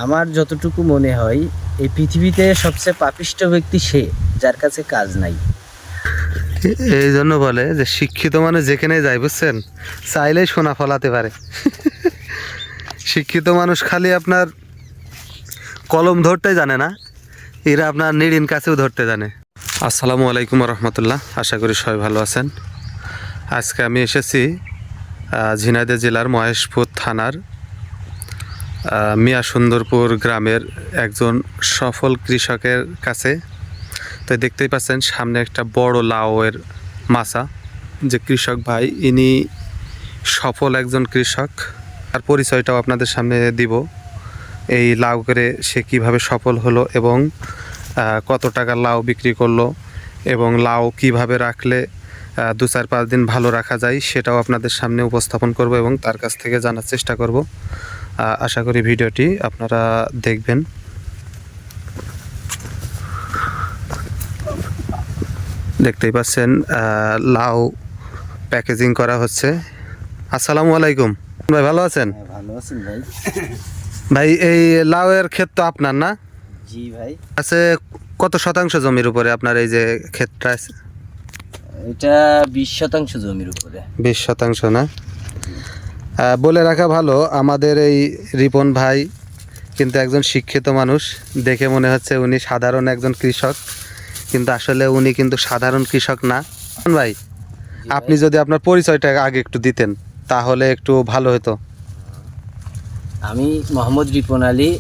আমার যতটুকু মনে হয় এই পৃথিবীতে সবচেয়ে পাপিষ্ঠ ব্যক্তি সে যার কাছে কাজ নাই। এই জন্য বলে যে শিক্ষিত মানুষ যেখানে যায় বুঝছেন, চাইলেই সোনা ফলাতে পারে। শিক্ষিত মানুষ খালি আপনার কলম ধরতে জানে না, এরা আপনার নিড়িন কাছেও ধরতে জানে। আসসালামু আলাইকুম রহমতুল্লাহ, আশা করি সবাই ভালো আছেন। আজকে আমি এসেছি ঝিনাইদহ জেলার মহেশপুর থানার মিয়া সুন্দরপুর গ্রামের একজন সফল কৃষকের কাছে। তো দেখতেই পাচ্ছেন সামনে একটা বড় লাউয়ের মাচা। যে কৃষক ভাই, ইনি সফল একজন কৃষক। তার পরিচয়টাও আপনাদের সামনে দিব। এই লাউ করে সে কিভাবে সফল হলো এবং কত টাকা লাউ বিক্রি করলো এবং লাউ কিভাবে রাখলে 2-4-5 দিন ভালো রাখা যায় সেটাও আপনাদের সামনে উপস্থাপন করব এবং তার কাছ থেকে জানার চেষ্টা করব। আশা করি ভিডিওটি আপনারা দেখবেন। দেখতেই পাচ্ছেন লাউ প্যাকেজিং করা হচ্ছে। আসসালামু আলাইকুম ভাই, ভালো আছেন? ভালো আছেন ভাই? ভাই এই লাউয়ের ক্ষেত তো আপনার না? জি ভাই। আছে কত শতাংশ জমির উপরে আপনার এই যে ক্ষেতটা আছে? এটা 20% জমির উপরে। 20 শতাংশ না? বলে রাখা ভালো, আমাদের এই রিপন ভাই কিন্তু একজন শিক্ষিত মানুষ। দেখে মনে হচ্ছে উনি সাধারণ একজন কৃষক, কিন্তু আসলে উনি কিন্তু সাধারণ কৃষক না। ভাই আপনি যদি আপনার পরিচয়টা আগে একটু দিতেন তাহলে একটু ভালো হতো। আমি মোহাম্মদ রিপন আলী,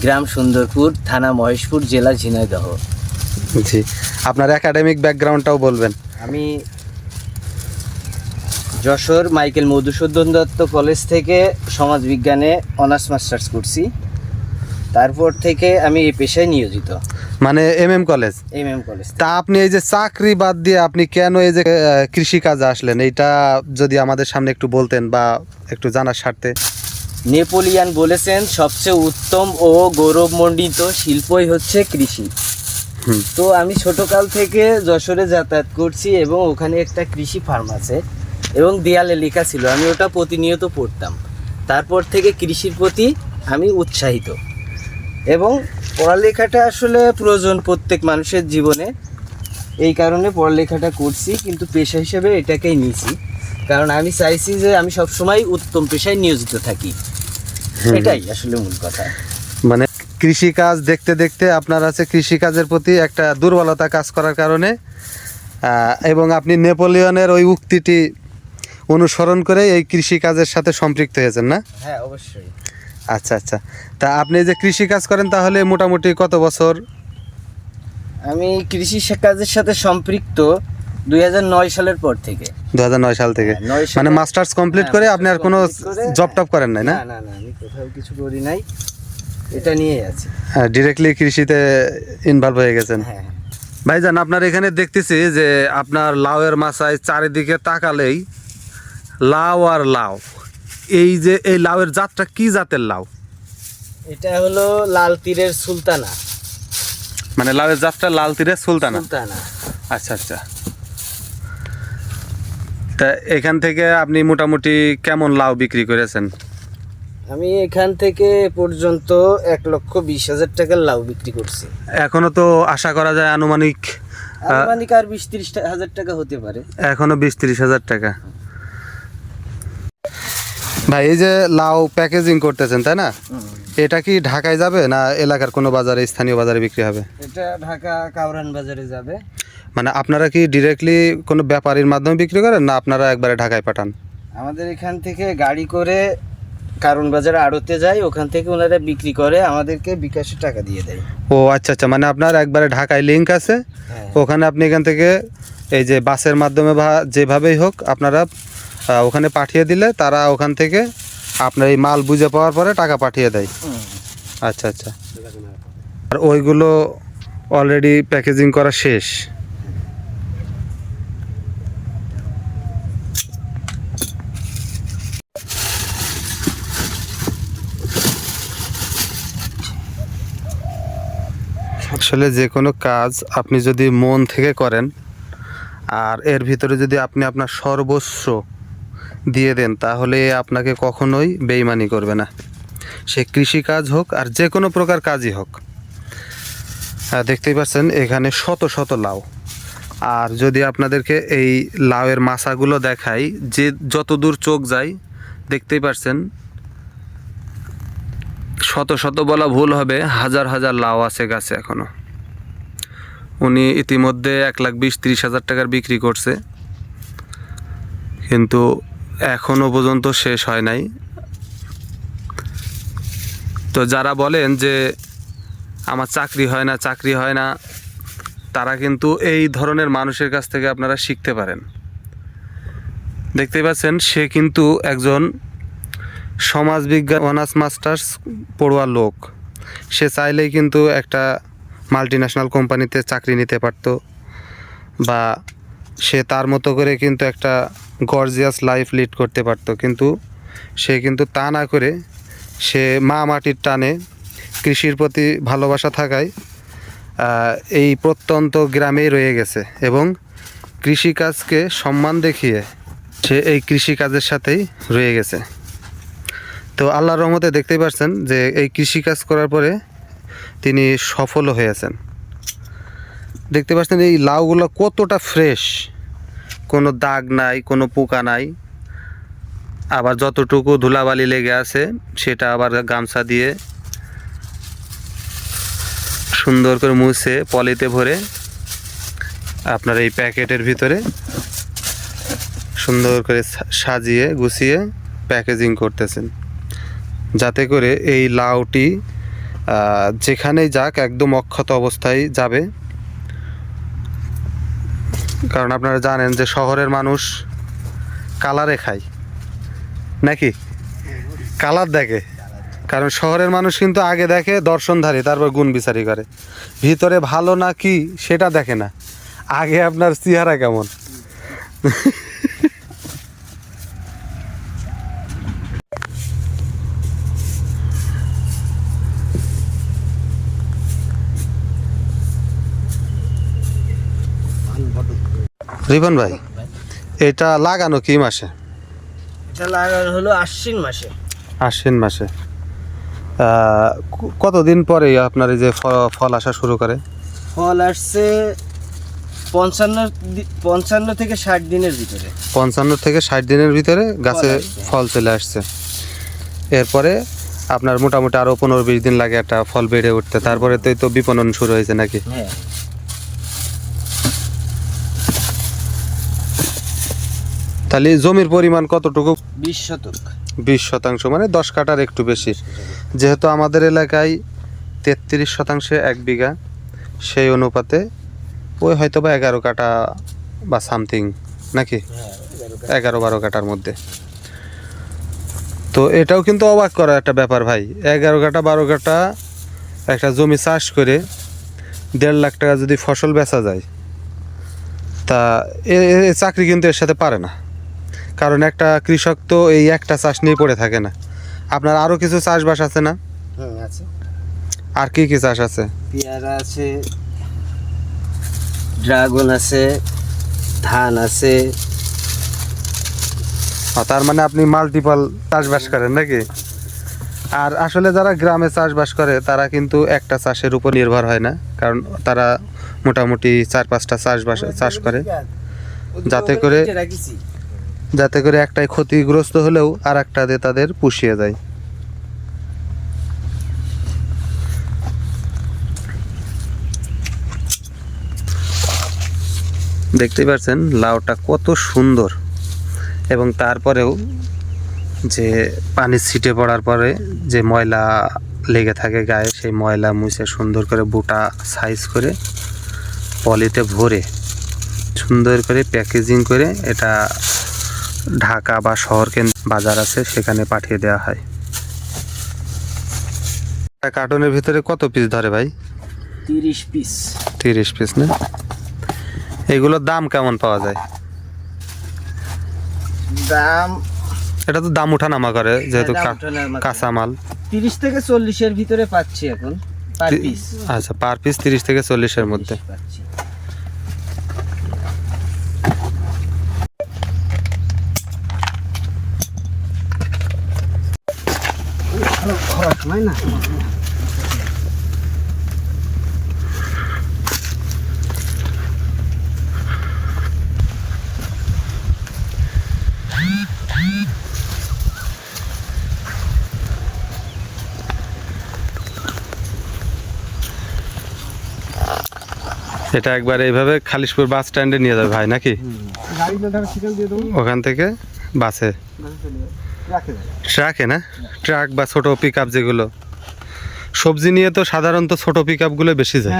গ্রাম সুন্দরপুর, থানা মহেশপুর, জেলা ঝিনাইদহ। জি, আপনার একাডেমিক ব্যাকগ্রাউন্ডটাও বলবেন। আমি যশোর মাইকেল মধুসূদন দত্ত কলেজ থেকে সমাজবিজ্ঞানে অনার্স মাস্টার্স করছি। তারপর থেকে আমি এই পেশায় নিয়োজিত। মানে MM কলেজ? MM college. তা আপনি এই যে চাকরি বাদ দিয়ে আপনি কেন এই যে কৃষি কাজে আসলেন, এইটা যদি আমাদের সামনে একটু বলতেন বা একটু জানার স্বার্থে। নেপোলিয়ান বলেছেন সবচেয়ে উত্তম ও গৌরবমণ্ডিত শিল্পই হচ্ছে কৃষি। তো আমি ছোটকাল থেকে যশোরে যাতায়াত করছি এবং ওখানে একটা কৃষি ফার্ম আছে এবং দেয়ালে লেখা ছিল, আমি ওটা প্রতিনিয়ত পড়তাম। তারপর থেকে কৃষির প্রতি আমি উৎসাহিত এবং পড়ালেখাটা আসলে প্রয়োজন প্রত্যেক মানুষের জীবনে। এই কারণে পড়ালেখাটা করছি, কিন্তু পেশা হিসেবে এটাকেই নিয়েছি, কারণ আমি চাইছি যে আমি সবসময় উত্তম পেশায় নিয়োজিত থাকি। এটাই আসলে মূল কথা। মানে কৃষিকাজ দেখতে দেখতে আপনার আছে কৃষিকাজের প্রতি একটা দুর্বলতা কাজ করার কারণে এবং আপনি নেপোলিয়নের ওই উক্তিটি অনুসরণ করে এই কৃষিকাজের সাথে সম্পৃক্ত হয়েছেন না? হ্যাঁ, অবশ্যই। আচ্ছা আচ্ছা, তা আপনি যে কৃষিকাজ করেন তাহলে মোটামুটি কত বছর? আমি কৃষি কাজের সাথে সম্পৃক্ত 2009 সালের পর থেকে। 2009 সাল থেকে? 9 সালে। মানে মাস্টার্স কমপ্লিট করে আপনি আর কোনো জব টপ করেন নাই না? না, আমি কোথাও কিছু করি নাই, এটা নিয়েই আছি। হ্যাঁ, ডিরেক্টলি কৃষিতে ইনভলভ হয়ে গেছেন। হ্যাঁ। ভাইজান, আপনার এখানে দেখতেছি যে আপনার লাউয়ের মাচায় চারিদিকে তাকালেই লাউ আর লাউ। এই যে এই লাউয়ের জাতটা কি জাতের লাউ? এটা হলো লাল তীরের সুলতানা। মানে লাউয়ের জাতটা লাল তীরের সুলতানা? সুলতানা। আচ্ছা আচ্ছা। তা এখান থেকে আপনি মোটামুটি কেমন লাউ বিক্রি করেছেন? আমি এখান থেকে পর্যন্ত 1,20,000 টাকার লাউ বিক্রি করছি। এখনো তো আশা করা যায় আনুমানিক আর 20-30 হাজার টাকা হতে পারে। এখনো 20-30 হাজার টাকা। ভাই এই যে লাউ প্যাকেজিং করতেছেন তাই না, এটা কি ঢাকায় যাবে না এলাকার কোনো বাজারে, স্থানীয় বাজারে বিক্রি হবে? এটা ঢাকা কাউরান বাজারে যাবে। মানে আপনারা কি ডিরেক্টলি কোনো ব্যাপারীর মাধ্যমে বিক্রি করেন না আপনারা একবারে ঢাকায় পাঠান? আমাদের এখান থেকে গাড়ি করে কারণ বাজারে আড়তে যায়, ওখান থেকে ওনারা বিক্রি করে আমাদেরকে বিকাশে টাকা দিয়ে দেয়। ও আচ্ছা আচ্ছা, মানে আপনার একবারে ঢাকায় লিঙ্ক আছে, ওখানে আপনি এখান থেকে এই যে বাসের মাধ্যমে বা যেভাবেই হোক আপনারা ওখানে পাঠিয়ে দিলে তারা ওখান থেকে আপনার এই মাল বুঝে পাওয়ার পরে টাকা পাঠিয়ে দেয়। আচ্ছা আচ্ছা। আর ওইগুলো অলরেডি প্যাকেজিং করা শেষ? আসলে যে কোনো কাজ আপনি যদি মন থেকে করেন আর এর ভিতরে যদি আপনি আপনার সর্বস্ব দিয়ে দেন তাহলে আপনাকে কখনোই বেইমানি করবে না। সে কৃষিকাজ হোক আর যে কোনো প্রকার কাজই হোক। দেখতেই পাচ্ছেন এখানে শত শত লাউ। আর যদি আপনাদেরকে এই লাউয়ের মাচাগুলো দেখাই, যে যত দূর চোখ যায় দেখতেই পাচ্ছেন শত শত বলা ভুল হবে, হাজার হাজার লাউ আছে গাছে এখনো। উনি ইতিমধ্যে 1,20,30,000 টাকার বিক্রি করছে, কিন্তু এখনো পর্যন্ত শেষ হয় নাই। তো যারা বলেন যে আমার চাকরি হয় না, তারা কিন্তু এই ধরনের মানুষের কাছ থেকে আপনারা শিখতে পারেন। দেখতেই পাচ্ছেন সে কিন্তু একজন সমাজবিজ্ঞান অনার্স মাস্টার্স পড়ুয়া লোক। সে চাইলেই কিন্তু একটা মাল্টিন্যাশনাল কোম্পানিতে চাকরি নিতে পারতো, বা সে তার মতো করে কিন্তু একটা গর্জিয়াস লাইফ লিড করতে পারতো, কিন্তু সে কিন্তু তা না করে সে মা মাটির টানে কৃষির প্রতি ভালোবাসা থাকায় এই প্রত্যন্ত গ্রামেই রয়ে গেছে এবং কৃষিকাজকে সম্মান দেখিয়ে সে এই কৃষিকাজের সাথেই রয়ে গেছে। তো আল্লাহর রহমতে দেখতেই পাচ্ছেন যে এই কৃষিকাজ করার পরে তিনি সফলও হয়েছেন। দেখতে পাচ্ছেন এই লাউগুলো কতটা ফ্রেশ, কোনো দাগ নাই, কোনো পোকা নাই। আবার যতটুকু ধুলাবালি লেগে আছে সেটা আবার গামছা দিয়ে সুন্দর করে মুছে পলিতে ভরে আপনার এই প্যাকেটের ভিতরে সুন্দর করে সাজিয়ে গুছিয়ে প্যাকেজিং করতেছেন, যাতে করে এই লাউটি যেখানেই যাক একদম অক্ষত অবস্থায় যাবে। কারণ আপনারা জানেন যে শহরের মানুষ কালারে খায় নাকি, কালার দেখে। কারণ শহরের মানুষ কিন্তু আগে দেখে দর্শনধারী, তারপর গুণ বিচারি করে, ভিতরে ভালো না কি সেটা দেখে না, আগে আপনার চেহারা কেমন। রিপন ভাই, এটা লাগানো কি মাসে? এটা লাগানো হলো আশ্বিন মাসে। আশ্বিন মাসে। কতদিন পরে আপনার এই যে ফল আসা শুরু করে? ফল আসছে 55 থেকে 60 দিনের ভিতরে। 55 থেকে 60 দিনের ভিতরে গাছে ফল চলে আসছে। এরপরে আপনার মোটামুটি আরো 15-20 দিন লাগে একটা ফল বেড়ে উঠতে, তারপরে তো বিপণন শুরু হয়েছে নাকি? হ্যাঁ। তাহলে জমির পরিমাণ কতটুকু? 20 শতক। 20 শতাংশ, মানে 10 কাঠার একটু বেশি। যেহেতু আমাদের এলাকায় 33 শতাংশে 1 বিঘা, সেই অনুপাতে ওই হয়তো বা 11 কাঠা বা সামথিং নাকি, 11-12 কাঠার মধ্যে। তো এটাও কিন্তু অবাক করা একটা ব্যাপার ভাই, 11 কাঠা 12 কাঠা একটা জমি চাষ করে 1.5 লাখ টাকা যদি ফসল বেচা যায়, তা চাকরি কিন্তু এর সাথে পারে না। কারণ একটা কৃষক তো এই একটা চাষ নিয়ে পড়ে থাকে না, আপনার আরো কিছু চাষবাস আছে না? আছে। আর কি কি চাষ আছে? পেয়ারা আছে, ড্রাগন আছে, ধান আছে। তার মানে আপনি মাল্টিপল চাষবাস করেন নাকি? আর আসলে যারা গ্রামে চাষবাস করে তারা কিন্তু একটা চাষের উপর নির্ভর হয় না, কারণ তারা মোটামুটি 4-5টা চাষ করে, যাতে করে একটাই ক্ষতিগ্রস্ত হলেও আর একটা দিয়ে তাদের পুষিয়ে যায়। দেখতেই পাচ্ছেন লাউটা কত সুন্দর, এবং তারপরেও যে পানি ছিটে পড়ার পরে যে ময়লা লেগে থাকে গায়ে, সেই ময়লা মুছে সুন্দর করে বুটা সাইজ করে পলিতে ভরে সুন্দর করে প্যাকেজিং করে এটা ঢাকা বা শহর কেন্দ্র বাজার আছে সেখানে পাঠিয়ে দেওয়া হয়। কার্টনের ভিতরে কত পিস ধরে ভাই? 30 পিস। 30 পিস না? এগুলোর দাম কেমন পাওয়া যায়? দাম, এটা তো দাম ওঠানামা করে যেহেতু কাঁচা মাল। 30 থেকে 40 এর ভিতরে পাচ্ছি এখন পার পিস। আচ্ছা, পার পিস 30 থেকে 40 এর মধ্যে। না এটা একবার এইভাবে খালিশপুর বাস স্ট্যান্ডে নিয়ে যাবে ভাই নাকি? ওখান থেকে বাসে ট্রাকে না, ট্রাক বা ছোট পিক আপ যেগুলো সবজি নিয়ে তো সাধারণত ছোট পিক আপগুলো বেশি যায়।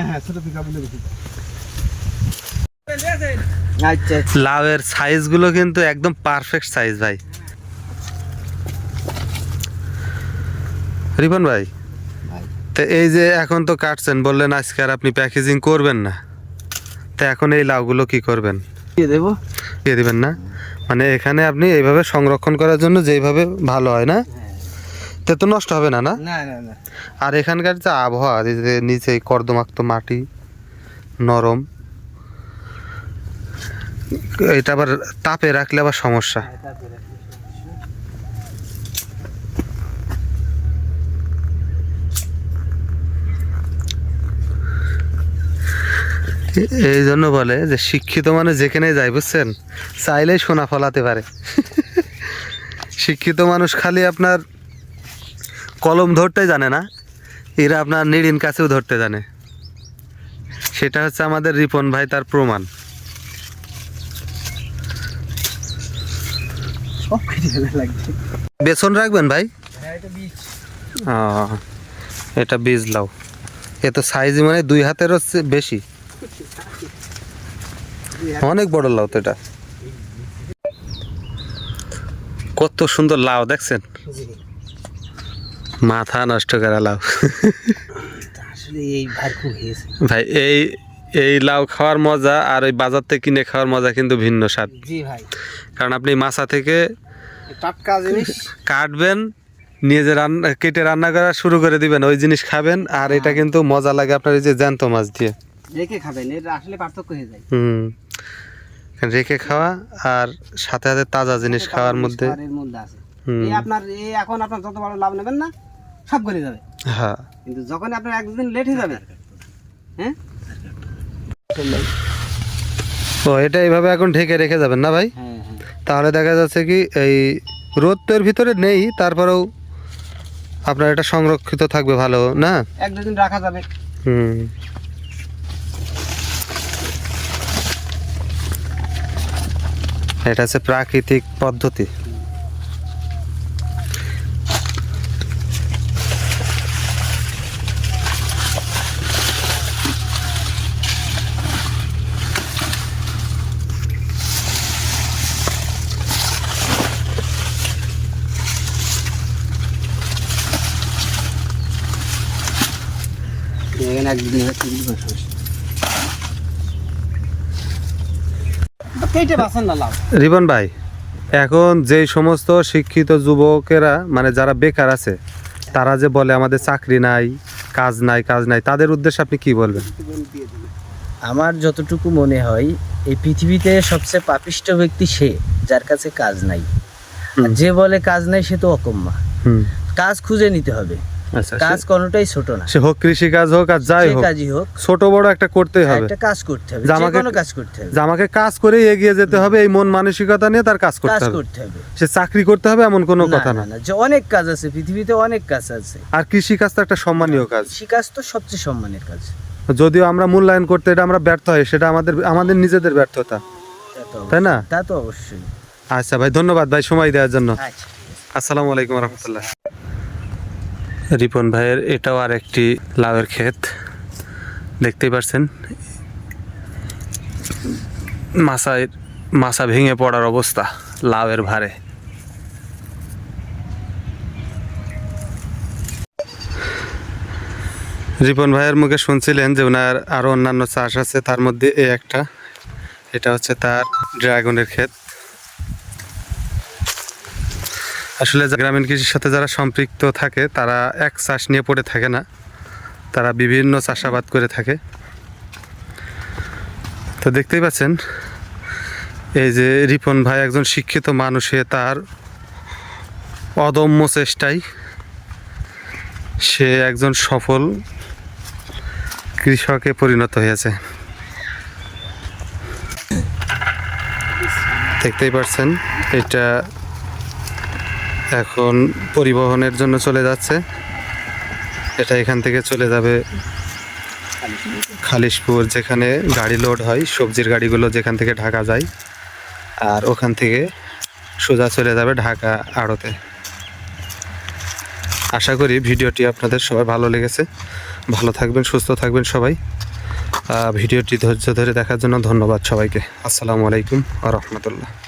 আচ্ছা লাউয়ের সাইজগুলো কিন্তু একদম পারফেক্ট সাইজ ভাই। রিপন ভাই, তো এই যে এখন তো কাটছেন, বললেন আজকে আর আপনি প্যাকেজিং করবেন না, তো এখন এই লাউগুলো কি করবেন? দিয়ে দেবো। দিয়ে দিবেন না মানে এখানে আপনি এইভাবে সংরক্ষণ করার জন্য যেভাবে ভালো হয় না, তে তো নষ্ট হবে না না? না না না আর এখানকার যে আবহাওয়া, এই যে নিচে কর্দমাক্ত মাটি, নরম, এটা আবার তাপে রাখলে আবার সমস্যা। এই জন্য বলে যে শিক্ষিত মানুষ যেখানে যায় বুঝছেন, চাইলেই সোনা ফলাতে পারে। শিক্ষিত মানুষ খালি আপনার কলম ধরতে জানে না, এরা আপনার নিড়িন কাছেও ধরতে জানে। সেটা হচ্ছে আমাদের রিপন ভাই তার প্রমাণ। বেসন রাখবেন ভাই? এটা বীজ লাউ, এ তো সাইজ মানে 2 হাতেরও বেশি, অনেক বড় লাউ তো এটা। কত সুন্দর লাউ দেখছেন, মাথা নষ্ট করা লাউ। ভাই এই এই লাউ খাওয়ার মজা আর ওই বাজার থেকে কিনে খাওয়ার মজা কিন্তু ভিন্ন স্বাদ। জি ভাই, কারণ আপনি মাছা থেকে টাটকা জিনিস কাটবেন, নিয়ে যে রান্না কেটে রান্না করা শুরু করে দিবেন, ওই জিনিস খাবেন। আর এটা কিন্তু মজা লাগে আপনার এই যে জ্যান্ত মাছ দিয়ে রেখে খাবেন, এর আসলে পার্থক্য হয়ে যায়। রেখে খাওয়া আর সাথে সাথে তাজা জিনিস খাওয়ার মধ্যে আছে। এই আপনার এই এখন আপনার যত বড় লাভ নেবেন না, সব গলে যাবে। হ্যাঁ, কিন্তু যখন আপনার একদিন লেট হয়ে যাবে, হ্যাঁ ও এটা এইভাবে এখন ঢেকে রেখে যাবেন না ভাই? হ্যাঁ হ্যাঁ, তাহলে দেখা যাচ্ছে কি এই রোদ তো এর ভিতরে নেই, তারপরেও আপনার এটা সংরক্ষিত থাকবে ভালো না? 1-2 দিন রাখা যাবে। এটা হচ্ছে প্রাকৃতিক পদ্ধতি। এখানে 1-2 দিন কেটে বাসেন না লাভ। রিপন ভাই, এখন যেই সমস্ত শিক্ষিত যুবকেরা মানে যারা বেকার আছে, তারা যে বলে আমাদের চাকরি নাই, কাজ নাই, কাজ নাই, তাদের উদ্দেশ্যে আপনি কি বলবেন? আমার যতটুকু মনে হয়, এই পৃথিবীতে সবচেয়ে পাপিষ্ঠ ব্যক্তি সে যার কাছে কাজ নাই। আর যে বলে কাজ নাই সে তো অকম্মা। কাজ খুঁজে নিতে হবে, কাজ কোনোটাই ছোট না। সে হোক কৃষি কাজ হোক আর যাই হোক, কাজই হোক, ছোট বড় একটা করতেই হবে, একটা কাজ করতে হবে, যে কোনো কাজ করতে হবে, যে আমাকে কাজ করে এগিয়ে যেতে হবে, এই মন মানসিকতা নিয়ে তার কাজ করতে হবে। সে চাকরি করতে হবে এমন কোনো কথা না। যে অনেক কাজ আছে পৃথিবীতে, অনেক কাজ আছে। আর কৃষি কাজ তো একটা সম্মানীয় কাজ। কৃষি কাজ তো সবচেয়ে সম্মানের কাজ। যদিও আমরা মূল্যায়ন করতে এটা আমরা ব্যর্থ হই, সেটা আমাদের নিজেদের ব্যর্থতা, তাই না? তা তো অবশ্যই। আচ্ছা ভাই, ধন্যবাদ ভাই সময় দেওয়ার জন্য। আচ্ছা, আসসালামু আলাইকুম রহমতুল্লাহ। রিপন ভাইয়ের এটাও আর একটি লাউয়ের ক্ষেত, দেখতেই পাচ্ছেন মাছা ভেঙে পড়ার অবস্থা লাউয়ের ভারে। রিপন ভাইয়ের মুখে শুনছিলেন যে ওনার আরও অন্যান্য চাষ আছে, তার মধ্যে এই একটা, এটা হচ্ছে তার ড্রাগনের ক্ষেত। আসলে গ্রামীণ কৃষির সাথে যারা সম্পৃক্ত থাকে তারা এক চাষ নিয়ে পড়ে থাকে না, তারা বিভিন্ন চাষাবাদ করে থাকে। তো দেখতেই পাচ্ছেন এই যে রিপন ভাই একজন শিক্ষিত মানুষে তার অদম্য চেষ্টায় সে একজন সফল কৃষকে পরিণত হয়েছে। দেখতেই পাচ্ছেন এটা এখন পরিবহনের জন্য চলে যাচ্ছে। এটা এখান থেকে চলে যাবে খালিশপুর, যেখানে গাড়ি লোড হয়, সবজির গাড়িগুলো যেখান থেকে ঢাকা যায়, আর ওখান থেকে সোজা চলে যাবে ঢাকা আড়তে। আশা করি ভিডিওটি আপনাদের সবাই ভালো লেগেছে। ভালো থাকবেন, সুস্থ থাকবেন সবাই। ভিডিওটি ধৈর্য ধরে দেখার জন্য ধন্যবাদ সবাইকে। আসসালামু আলাইকুম ওয়া রাহমাতুল্লাহ।